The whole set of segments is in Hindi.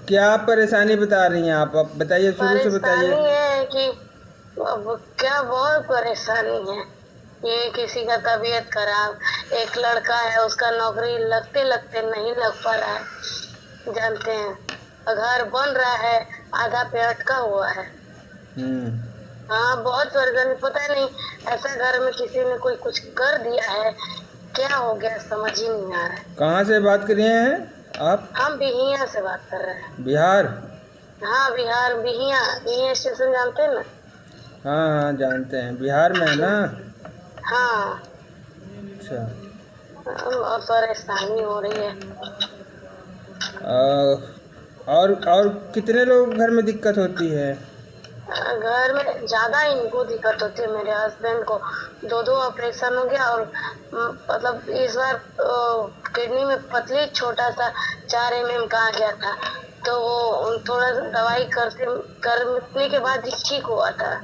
क्या परेशानी बता रही हैं आप? अब बताइए, शुरू से बताइए। परेशानी है कि अब क्या बहुत परेशानी है। ये किसी का तबीयत खराब, एक लड़का है उसका नौकरी लगते लगते नहीं लग पा रहा है, जानते हैं। घर बन रहा है, आधा पे अटका हुआ है। हाँ, बहुत परेशानी, पता नहीं ऐसा घर में किसी ने कोई कुछ कर दिया है, क्या हो गया समझ ही नहीं आ रहा है। कहाँ से बात कर रहे हैं आप? हम बिहिया से बात कर रहे हैं। बिहार? हाँ, बिहार, बिहिया, बिहिया स्टेशन जानते हैं ना? हाँ हाँ, जानते हैं, बिहार में है ना? हाँ। अच्छा। और परेशानी हो रही है। और कितने लोग घर में दिक्कत होती है? घर में ज्यादा इनको दिक्कत होती है, मेरे हस्बैंड को 2 ऑपरेशन हो गया। और मतलब इस बार किडनी में पतली छोटा सा 4 mm का आ गया था, तो वो थोड़ा दवाई करने के बाद ही ठीक हुआ था।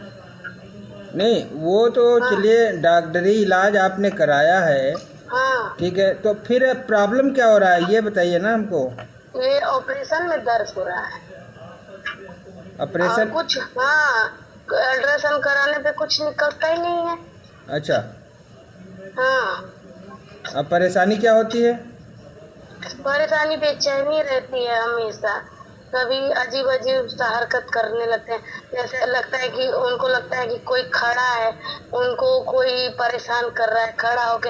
नहीं, वो तो हाँ। चलिए, डॉक्टरी इलाज आपने कराया है, हाँ, ठीक है, तो फिर प्रॉब्लम क्या हो रहा है ये बताइए ना हमको। ये ऑपरेशन में दर्द हो रहा है। और ऑपरेशन? कुछ, हाँ, अल्ट्रासाउंड कराने पे कुछ निकलता ही नहीं है। अच्छा। हाँ, अब परेशानी क्या होती है? परेशानी बेचैनी रहती है हमेशा। कभी अजीब अजीब सा हरकत करने लगते हैं, जैसे लगता है कि उनको लगता है कि कोई खड़ा है, उनको कोई परेशान कर रहा है खड़ा होके।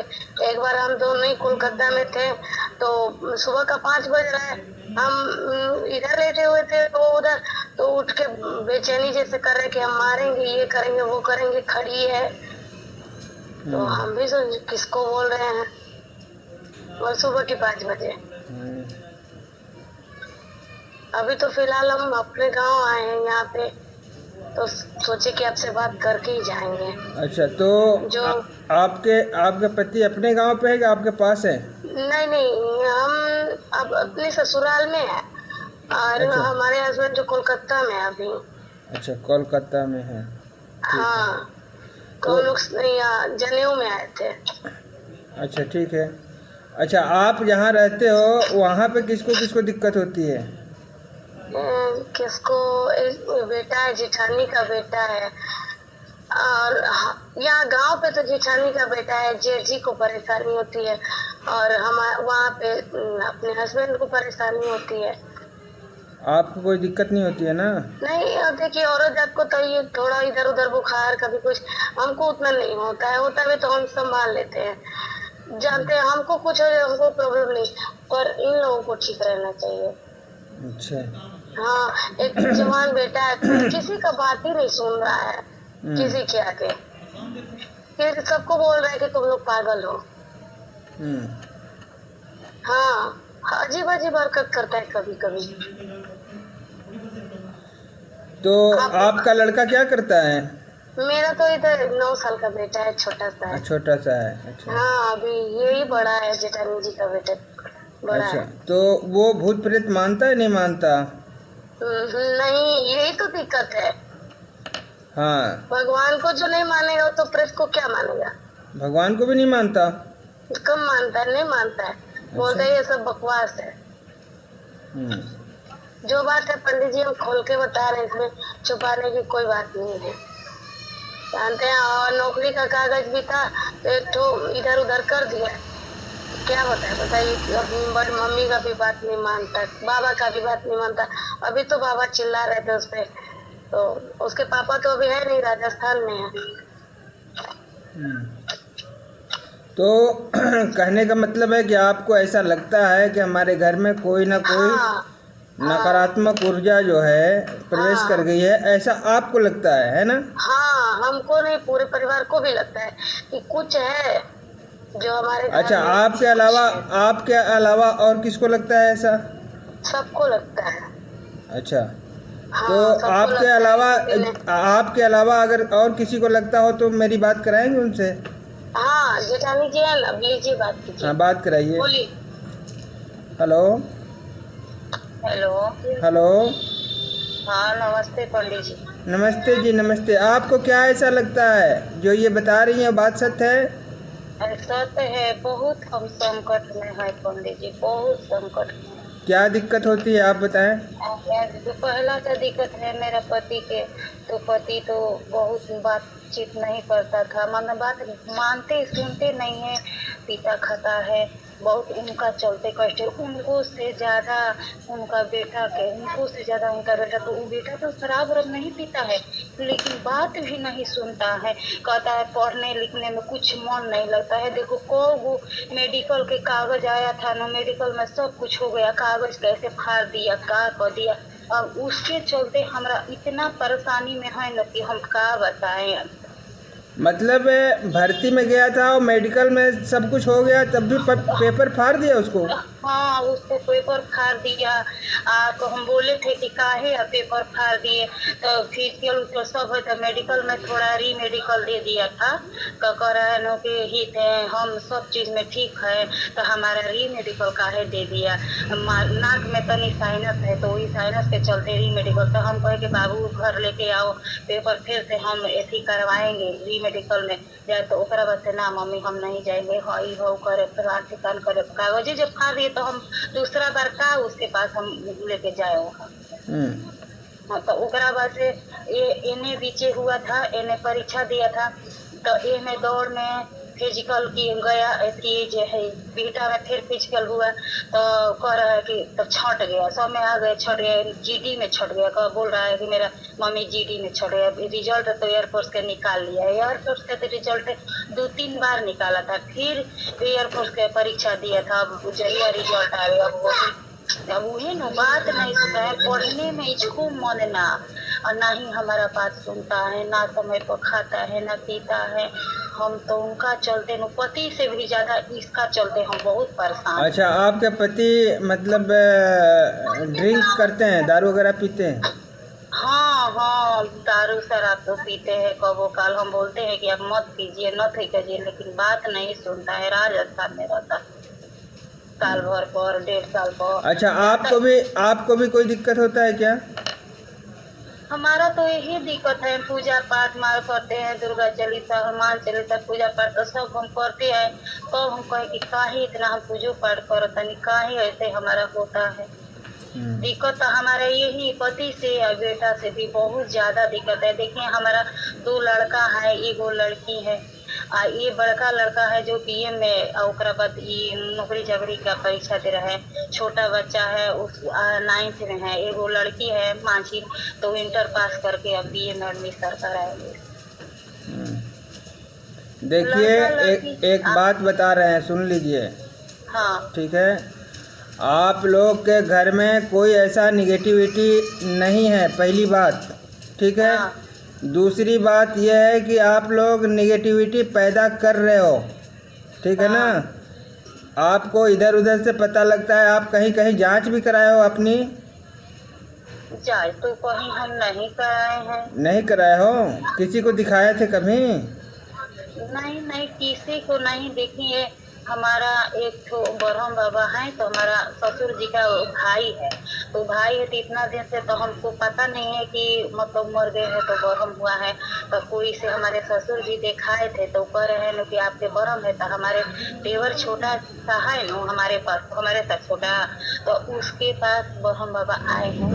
एक बार हम दोनों ही कोलकाता में थे, तो सुबह का 5 बज रहा है, हम इधर लेटे हुए थे, तो उधर तो उठ के बेचैनी जैसे कर रहे कि हम मारेंगे, ये करेंगे, वो करेंगे, खड़ी है। तो हम भी सोच किसको बोल रहे हैं, और सुबह के 5 बजे। अभी तो फिलहाल हम अपने गांव आए हैं यहाँ पे, तो सोचे कि आपसे बात करके ही जाएंगे। अच्छा, तो जो आपके पति अपने गांव पे है कि आपके पास है? नहीं नहीं, हम अब अपने ससुराल में है, और अच्छा। हमारे हस्बैंड जो कोलकाता में है अभी। अच्छा, कोलकाता में है, ठीक है। हाँ, तो तो हम लोग यहाँ जनेऊ में आए थे। अच्छा, ठीक है। अच्छा, आप जहाँ रहते हो वहाँ पे किसको किसको दिक्कत होती है? किसको? एक बेटा है, जेठानी का बेटा है। और यहाँ गांव पे तो जेठानी का बेटा है, जेठ जी को परेशानी होती है, और हम वहाँ पे अपने हस्बैंड को परेशानी होती है। आपको कोई दिक्कत नहीं होती है ना? नहीं, अब देखिए, औरत जात को तो ये थोड़ा इधर उधर बुखार कभी कुछ, हमको उतना नहीं होता है, होता भी तो हम संभाल लेते हैं, जानते हैं। हमको कुछ हो जाए हमको प्रॉब्लम नहीं, पर इन लोगों को ठीक रहना चाहिए। अच्छा। हाँ, एक जवान बेटा है, किसी का बात ही नहीं सुन रहा है, किसी के आगे फिर सबको बोल रहा है कि तुम लोग पागल हो। हाँ, अजीब अजीब हरकत करता है कभी कभी। तो आपका लड़का क्या करता है? मेरा तो इधर 9 साल का बेटा है, छोटा सा है। छोटा सा है, अच्छा। हाँ, अभी यही बड़ा है, जेठानी जी का बेटा बड़ा अच्छा, है। तो वो भूत प्रेत मानता है नहीं मानता? नहीं, यही तो दिक्कत है। हाँ। भगवान को जो नहीं मानेगा तो प्रेत को क्या मानेगा? भगवान को भी नहीं मानता? कम मानता है, नहीं मानता है, बोलता है ये सब बकवास है। जो बात है पंडित जी हम खोल के बता रहे हैं, इसमें छुपाने की कोई बात नहीं है, जानते हैं। और नौकरी का कागज भी था, तो एक तो इधर उधर कर दिया, क्या बताइए। बड़ी मम्मी का भी बात नहीं मानता, बाबा का भी बात नहीं मानता। अभी तो बाबा चिल्ला रहे थे उस पे, तो उसके पापा तो अभी है नहीं, राजस्थान में है। तो कहने का मतलब है कि आपको ऐसा लगता है कि हमारे घर में कोई ना कोई नकारात्मक ऊर्जा जो है प्रवेश कर गई है, ऐसा आपको लगता है ना? हाँ, हमको नहीं, पूरे परिवार को भी लगता है कि कुछ है जो हमारे घर अच्छा, में। आपके अलावा और किसको लगता है ऐसा? सबको लगता है। अच्छा, हाँ, तो आपके अलावा अगर और किसी को लगता हो तो मेरी बात कराएंगे उनसे? हाँ, जेठानी जी है ना, लीजिए बात कीजिए। हाँ, बात कराइए। बोलिए। हेलो। हेलो। हेलो। हाँ, नमस्ते पंडित जी। नमस्ते जी, नमस्ते। आपको क्या ऐसा लगता है जो ये बता रही हैं बात सत्य है? ऐसा तो है, बहुत हम संकट में है पंडित जी, बहुत संकट में। क्या दिक्कत होती है आप बताएं? जो पहला तो दिक्कत है मेरा पति के, तो पति तो बहुत बातचीत नहीं करता था, मतलब बात मानते सुनते नहीं है, पीता खाता है बहुत, उनका चलते कष्ट है। उनको से ज़्यादा उनका बेटा तो वो बेटा तो शराब वराब नहीं पीता है, लेकिन बात भी नहीं सुनता है। कहता है पढ़ने लिखने में कुछ मन नहीं लगता है। देखो वो मेडिकल के कागज आया था ना, मेडिकल में सब कुछ हो गया, कागज कैसे फाड़ दिया, का कर दिया। अब उसके चलते हमरा इतना परेशानी में है न कि हम का बताएं। मतलब भर्ती में गया था और मेडिकल में सब कुछ हो गया, तब भी पेपर फाड़ दिया उसको? हाँ, उसको पेपर फाड़ दिया। तो हम बोले थे कि काहे पेपर फाड़ दिए, तो फिजिकल उसको सब है, तो मेडिकल में थोड़ा री मेडिकल दे दिया था। तो कह रहा है नो कि ही थे हम सब चीज में ठीक है, तो हमारा री मेडिकल काहे दे दिया। नाक में तनी साइनस है, तो वही साइनस के चलते री मेडिकल। तो हम कहे कि बाबू घर लेके आओ पेपर, फिर से हम ऐसी करवाएंगे री मेडिकल में जाए। तो ओकरा बाद से ना मम्मी हम नहीं जाएंगे, हई हो करे ठिकान करे, कागज जब फाड़ दिए तो हम दूसरा बार का उसके पास हम लेके जाए। हाँ, तो ओकरा बाद से एने बीचे हुआ था, एने परीक्षा दिया था, तो एने दौड़ में फिजिकल की गया, जो है बीटा में फिर फिजिकल हुआ, तो कह रहा है कि तो छट गया, सब में आ गए, छट गया, जीडी में छट गया। बोल रहा है कि मेरा मम्मी जीडी में छट गया। रिजल्ट तो एयरफोर्स के निकाल लिया, एयरफोर्स का तो रिजल्ट 2-3 बार निकाला था, फिर एयरफोर्स के परीक्षा दिया था। अब जरिया रिजल्ट आए, अब वही न बात नहीं सुनता है, पढ़ने में इसको मन ना, और ना ही हमारा बात सुनता है, ना समय पर खाता है, ना पीता है। हम तो उनका चलते न, पति से भी ज्यादा इसका चलते हम बहुत परेशान। अच्छा, आपके पति मतलब ड्रिंक करते हैं, दारू वगैरह पीते हैं? हाँ, दारू शराब तो पीते हैं, कबो काल हम बोलते हैं कि अब मत पीजिए, न कीजिए, लेकिन बात नहीं सुनता है। राजस्थान में रहता, साल भर पर 1.5 साल पर। अच्छा, आपको भी कोई दिक्कत होता है क्या? हमारा तो यही दिक्कत है, पूजा पाठ मार करते हैं, दुर्गा चालीसा, हनुमान चालीसा, पूजा पाठ तो सब हम करते हैं। तो हम कहे कि काहे इतना हम पूजो पाठ करते हैं, काहे ऐसे हमारा होता है। दिक्कत तो हमारा यही पति से और बेटा से भी बहुत ज्यादा दिक्कत है। देखिए हमारा 2 लड़का है, 1 लड़की है। ये बड़का लड़का है जो बीए में, और ओकरा बाद ये नौकरी चाकरी का परीक्षा दे रहा है। छोटा बच्चा है उस 9th में है। 1 लड़की है मांझी, तो इंटर पास करके अब बीए में एडमिशन कराएंगे। देखिए, एक बात बता रहे हैं, सुन लीजिए। हाँ, ठीक है, आप लोग के घर में कोई ऐसा निगेटिविटी नहीं है, पहली बात। ठीक है। हाँ, दूसरी बात यह है कि आप लोग निगेटिविटी पैदा कर रहे हो, ठीक है ना। आपको इधर उधर से पता लगता है, आप कहीं कहीं जांच भी कराए हो अपनी? जांच तो कहीं हम नहीं कराए हैं। नहीं कराए हो? किसी को दिखाए थे कभी? नहीं, किसी को नहीं। देखिए हमारा एक तो ब्रह्म बाबा है, तो हमारा ससुर जी का भाई है, तो भाई है, तो इतना दिन से तो हमको पता नहीं है कि मतलब मर गए हैं तो ब्रह्म हुआ है। तो कोई से हमारे ससुर जी दिखाए थे, तो कह रहे हैं कि आपके ब्रह्म है। तो हमारे देवर छोटा सा है ना हमारे पास, हमारे साथ छोटा, तो उसके पास ब्रह्म बाबा आए हैं,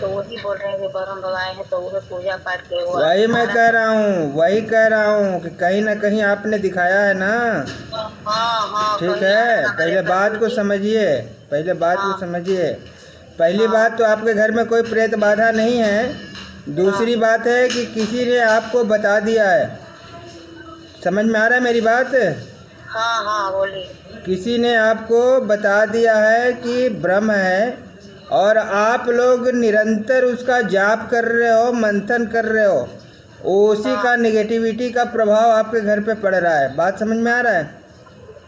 तो वही बोल रहे हैं कि ब्रह्म बाबा आए हैं, तो वह पूजा पाठ के वही मैं कह रहा हूँ कि कहीं ना कहीं आपने दिखाया है ना। हाँ, ठीक है, पहले बात को समझिए, पहली बात तो आपके घर में कोई प्रेत बाधा नहीं है। दूसरी बात है कि किसी ने आपको बता दिया है, समझ में आ रहा है मेरी बात? हाँ, बोलिए। किसी ने आपको बता दिया है कि ब्रह्म है, और आप लोग निरंतर उसका जाप कर रहे हो, मंथन कर रहे हो, उसी का निगेटिविटी का प्रभाव आपके घर पे पड़ रहा है। बात समझ में आ रहा है?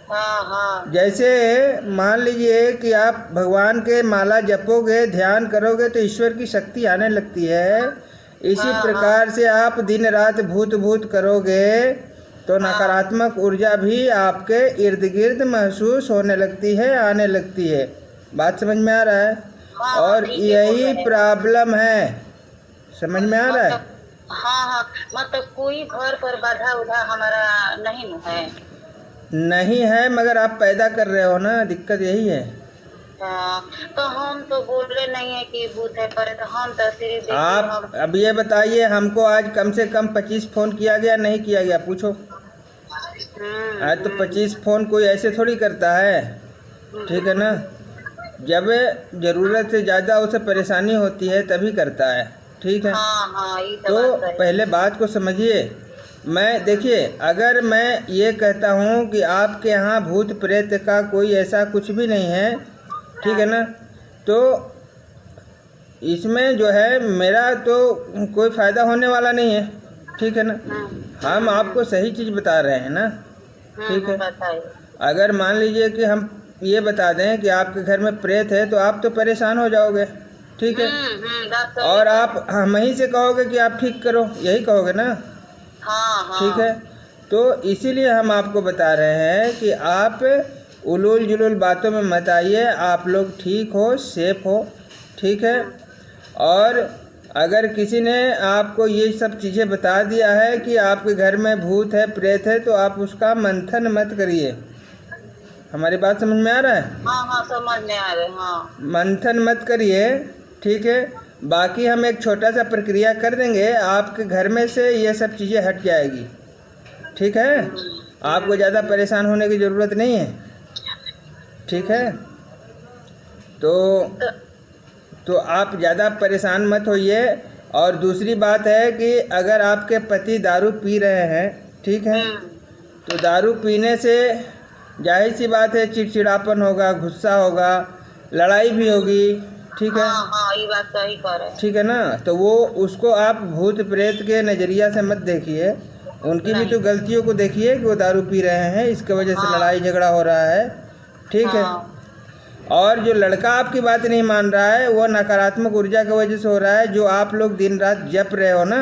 हाँ। जैसे मान लीजिए कि आप भगवान के माला जपोगे, ध्यान करोगे, तो ईश्वर की शक्ति आने लगती है। इसी प्रकार से आप दिन रात भूत करोगे तो नकारात्मक ऊर्जा भी आपके इर्द गिर्द महसूस होने लगती है, आने लगती है। बात समझ में आ रहा है? और यही प्रॉब्लम है, समझ में आ रहा है? हाँ, मतलब कोई घर पर बाधा उधा हमारा नहीं है। नहीं है, मगर आप पैदा कर रहे हो ना, दिक्कत यही है। हाँ, तो हम तो बोल रहे नहीं है कि भूत है पर, तो हम तो सिर्फ देखिए आप हम। अब ये बताइए, हमको आज कम से कम 25 फ़ोन किया गया, नहीं किया गया, पूछो। आज तो 25 फ़ोन कोई ऐसे थोड़ी करता है, ठीक है ना। जब ज़रूरत से ज़्यादा उसे परेशानी होती है तभी करता है, ठीक है। हाँ हाँ, ये तो बात सही है। पहले बात को समझिए। मैं देखिए, अगर मैं ये कहता हूँ कि आपके यहाँ भूत प्रेत का कोई ऐसा कुछ भी नहीं है, ठीक है ना, तो इसमें जो है मेरा तो कोई फ़ायदा होने वाला नहीं है, ठीक है ना। हम आपको सही चीज़ बता रहे हैं ना, ठीक है। बताइए। अगर मान लीजिए कि हम ये बता दें कि आपके घर में प्रेत है तो आप तो परेशान हो जाओगे, ठीक है। बात सही और है। आप हम ही से कहोगे कि आप ठीक करो, यही कहोगे ना, हाँ हाँ, ठीक है। तो इसीलिए हम आपको बता रहे हैं कि आप उलूल जुलूल बातों में मत आइए, आप लोग ठीक हो, सेफ हो, ठीक है। और अगर किसी ने आपको ये सब चीज़ें बता दिया है कि आपके घर में भूत है, प्रेत है, तो आप उसका मंथन मत करिए। हमारी बात समझ में आ रहा है? हाँ हाँ, समझ में आ रहे, हाँ। मंथन मत करिए, ठीक है। बाकी हम एक छोटा सा प्रक्रिया कर देंगे, आपके घर में से ये सब चीज़ें हट जाएगी, ठीक है। आपको ज़्यादा परेशान होने की ज़रूरत नहीं है, ठीक है। तो आप ज़्यादा परेशान मत होइए। और दूसरी बात है कि अगर आपके पति दारू पी रहे हैं, ठीक है, तो दारू पीने से जाहिर सी बात है चिड़चिड़ापन होगा, गुस्सा होगा, लड़ाई भी होगी, ठीक है। हाँ हाँ, ये बात सही कह रहे हैं। ठीक है ना। तो वो उसको आप भूत प्रेत के नज़रिया से मत देखिए, उनकी भी तो गलतियों को देखिए कि वो दारू पी रहे हैं, इसके वजह से लड़ाई झगड़ा हो रहा है, ठीक है। और जो लड़का आपकी बात नहीं मान रहा है वो नकारात्मक ऊर्जा की वजह से हो रहा है, जो आप लोग दिन रात जप रहे हो ना,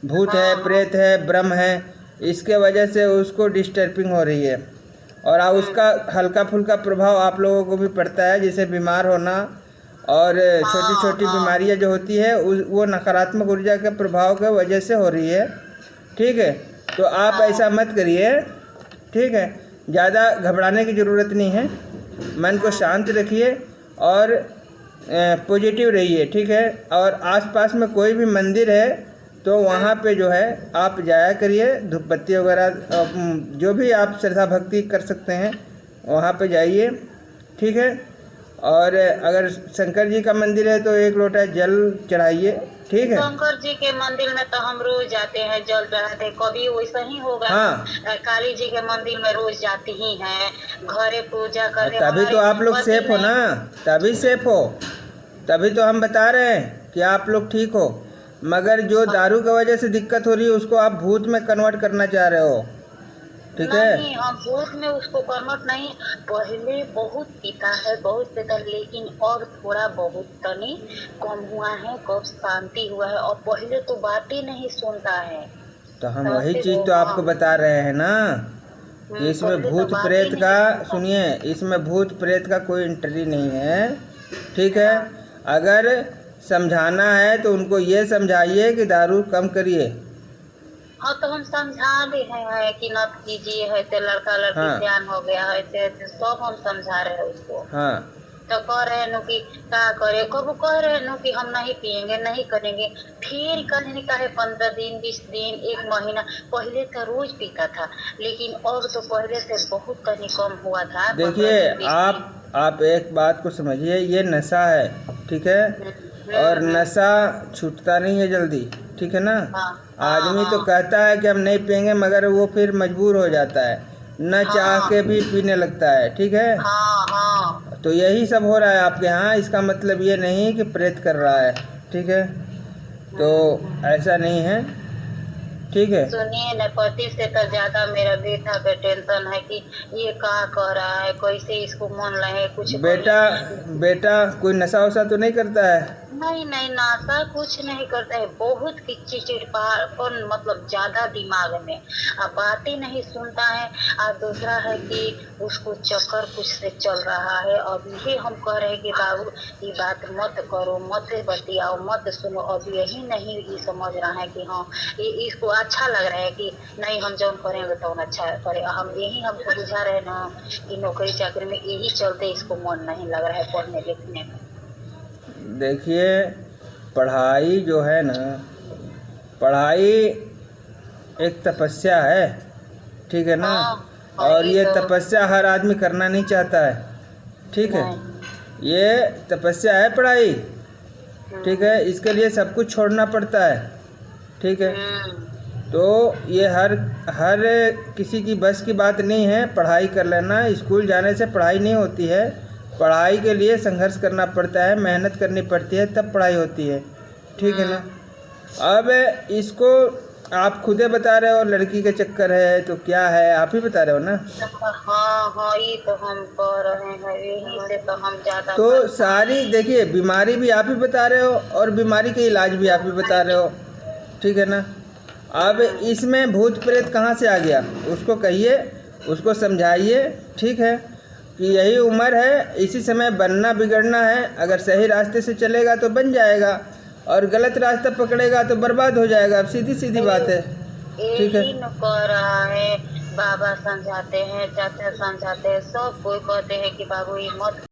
भूत है, प्रेत है, ब्रह्म है, इसके वजह से उसको डिस्टर्बिंग हो रही है। और उसका हल्का फुल्का प्रभाव आप लोगों को भी पड़ता है, जैसे बीमार होना और छोटी छोटी बीमारियां जो होती है वो नकारात्मक ऊर्जा के प्रभाव की वजह से हो रही है, ठीक है। तो आप ऐसा मत करिए, ठीक है। ज़्यादा घबराने की ज़रूरत नहीं है, मन को शांत रखिए और पॉजिटिव रहिए, ठीक है। और आसपास में कोई भी मंदिर है तो वहाँ पे जो है आप जाया करिए, धूप बत्ती वगैरह जो भी आप श्रद्धा भक्ति कर सकते हैं वहाँ पे जाइए, ठीक है। और अगर शंकर जी का मंदिर है तो एक लोटा जल चढ़ाइए, ठीक है। शंकर जी के मंदिर में तो हम रोज जाते हैं, जल चढ़ाते हैं। कभी वैसा ही होगा। हाँ, काली जी के मंदिर में रोज जाती ही हैं, घरे पूजा करने। तभी तो आप लोग सेफ हो ना, तभी सेफ हो, तभी तो हम बता रहे हैं कि आप लोग ठीक हो। मगर जो दारू की वजह से दिक्कत हो रही है उसको आप भूत में कन्वर्ट करना चाह रहे हो, ठीक है। नहीं, हम भूत में उसको कन्वर्ट नहीं, पहले बहुत पीता है, बहुत पीता, लेकिन और थोड़ा बहुत तनी कम हुआ है, कब शांति हुआ है। और पहले तो बात ही नहीं सुनता है। तो हम वही चीज़ तो आपको बता रहे हैं ना कि इसमें भूत प्रेत का, सुनिए, इसमें भूत प्रेत का कोई एंट्री नहीं है, ठीक है। अगर समझाना है तो उनको ये समझाइए कि दारू कम करिए। हाँ, तो हम समझा भी हैं कि न कीजिए, है तो लड़का लड़की ध्यान हो गया है, ऐसे सब हम समझा रहे हैं उसको। हाँ, तो कह रहे हैं कि क्या करे, कब कह रहे हैं कि हम नहीं पिएंगे, नहीं करेंगे। फिर कहने का है 15 दिन, 20 दिन, 1 महीना। पहले तो रोज पीता था, लेकिन और तो पहले से बहुत कहीं कम हुआ था। देखिए, आप एक बात को समझिए, ये नशा है, ठीक है। और नशा छूटता नहीं है जल्दी, ठीक है ना। आदमी तो कहता है कि हम नहीं पिएंगे, मगर वो फिर मजबूर हो जाता है, न चाह के भी पीने लगता है, ठीक है। तो यही सब हो रहा है आपके यहाँ। इसका मतलब ये नहीं कि प्रेत कर रहा है, ठीक है। तो ऐसा नहीं है, ठीक है। सुनिए न, पति से तो ज्यादा मेरा बेटा पे टेंशन है कि ये क्या कर रहा है, कैसे इसको मन लगे कुछ। बेटा कोई नशा वशा तो नहीं करता है? नहीं नहीं, नशा कुछ नहीं करता है, बहुत चिड़चिड़ापन, मतलब ज्यादा दिमाग में, अब बात ही नहीं सुनता है। और दूसरा है कि उसको चक्कर कुछ से चल रहा है। अब ये हम कह रहे हैं कि बाबू ये बात मत करो, मत बतियाओ, मत सुनो। अब यही नहीं ये समझ रहा है कि हाँ, ये इसको अच्छा लग रहा है कि नहीं हम जौन करेंगे तो अच्छा करे। हम यही हमको बुझा रहे ना कि नौकरी चाकरी में, यही चलते इसको मन नहीं लग रहा है पढ़ने लिखने में। देखिए पढ़ाई जो है ना, पढ़ाई एक तपस्या है, ठीक है ना। हाँ, और ये तो तपस्या हर आदमी करना नहीं चाहता है, ठीक है। नहीं। ये तपस्या है पढ़ाई, ठीक है। इसके लिए सब कुछ छोड़ना पड़ता है, ठीक है। तो ये हर हर किसी की बस की बात नहीं है पढ़ाई कर लेना। स्कूल जाने से पढ़ाई नहीं होती है, पढ़ाई के लिए संघर्ष करना पड़ता है, मेहनत करनी पड़ती है, तब पढ़ाई होती है, ठीक है ना। अब इसको आप खुदे बता रहे हो लड़की के चक्कर है, तो क्या है आप ही बता रहे हो ना। हाँ हाँ, ये तो हम कह रहे हैं, यही से तो हम ज्यादा। तो सारी देखिए बीमारी भी आप ही बता रहे हो और बीमारी के इलाज भी आप ही बता रहे हो, ठीक है ना। अब इसमें भूत प्रेत कहाँ से आ गया, उसको कहिए, उसको समझाइए, ठीक है, कि यही उम्र है, इसी समय बनना बिगड़ना है। अगर सही रास्ते से चलेगा तो बन जाएगा, और गलत रास्ता पकड़ेगा तो बर्बाद हो जाएगा। अब सीधी सीधी बात है, ठीक है। यही न कह रहा है, बाबा समझाते हैं, चाचा समझाते हैं, सब कोई कहते हैं कि बाबू ये मत